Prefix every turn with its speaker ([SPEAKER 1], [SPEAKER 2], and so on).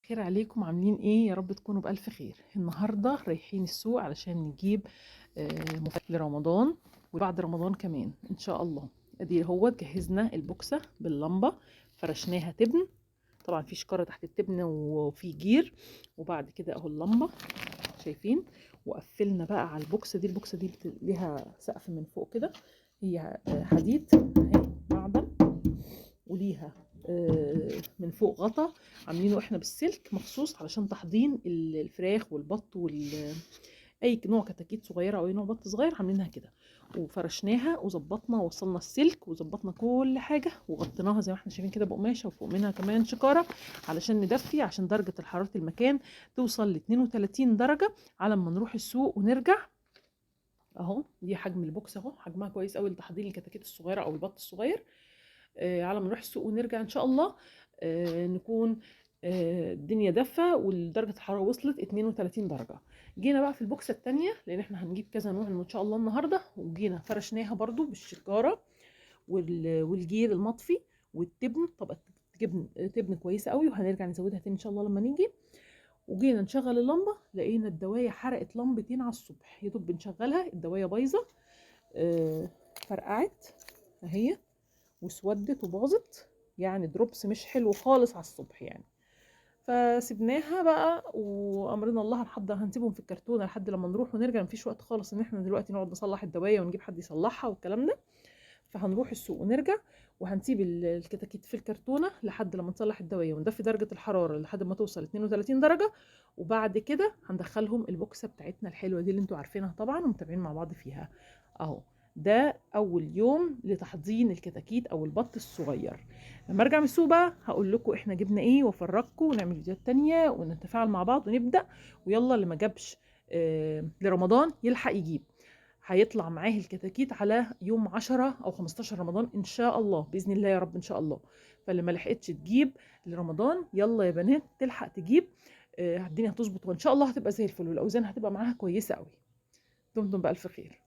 [SPEAKER 1] خير عليكم، عاملين ايه؟ يا رب تكونوا بألف خير. النهارده رايحين السوق علشان نجيب مفاجأة لرمضان وبعد رمضان كمان ان شاء الله. ادي هو جهزنا البوكسه باللمبه، فرشناها تبن. طبعا في شكاره تحت التبن وفي جير، وبعد كده اهو اللمبه شايفين. وقفلنا بقى على البوكسه دي. البوكسه دي ليها سقف من فوق كده، هي حديد اهي معدن، وليها من فوق غطا عاملينه احنا بالسلك مخصوص علشان تحضين الفراخ والبط اي نوع كتاكيت صغيره او اي نوع بط صغير عاملينها كده. وفرشناها وظبطنا ووصلنا السلك وظبطنا كل حاجه وغطيناها زي ما احنا شايفين كده بقماشه، وفوق منها كمان شكاره علشان ندفي، عشان درجه حراره المكان توصل ل 32 درجه على ما نروح السوق ونرجع. اهو دي حجم البوكس، اهو حجمها كويس قوي لتحضير الكتاكيت الصغيره او البط الصغير. على ما نروح السوق ونرجع ان شاء الله نكون الدنيا دافة ودرجة الحرارة وصلت 32 درجة. جينا بقى في البوكسة التانية لان احنا هنجيب كذا نوع ان شاء الله النهاردة، وجينا فرشناها برضو بالشكارة والجير المطفي والتبن، طبقة تبن كويسة قوي، وهنرجع نزودها تاني ان شاء الله لما نيجي. وجينا نشغل اللمبة لقينا الدواية حرقت لمبتين على الصبح، يا دوب بنشغلها الدواية بايظة فرقعت اهي واسودت وباظت، يعني دروبس مش حلو خالص على الصبح يعني. فسبناها بقى وامرنا الله، هنسيبهم في الكرتونه لحد لما نروح ونرجع. مفيش وقت خالص ان احنا دلوقتي نقعد نصلح الدوايه ونجيب حد يصلحها والكلام ده. فهنروح السوق ونرجع، وهنسيب الكتاكيت في الكرتونه لحد لما نصلح الدوايه وندفي درجه الحراره لحد ما توصل 32 درجه. وبعد كده هندخلهم البوكسه بتاعتنا الحلوه دي اللي انتوا عارفينها طبعا ومتابعين مع بعض فيها. اهو ده اول يوم لتحضين الكتاكيت او البط الصغير. لما ارجع من السوق بقى هقول لكم احنا جبنا ايه وافرجكم ونعمل فيديوهات تانية ونتفاعل مع بعض ونبدا. ويلا اللي ما جابش لرمضان يلحق يجيب. هيطلع معاه الكتاكيت على يوم 10 او 15 رمضان ان شاء الله، باذن الله يا رب ان شاء الله. فاللي ما لحقتش تجيب لرمضان يلا يا بنات تلحق تجيب. الدنيا هتظبط وان شاء الله هتبقى زي الفل، والاوزان هتبقى معاها كويسه قوي. دمتم بالف خير.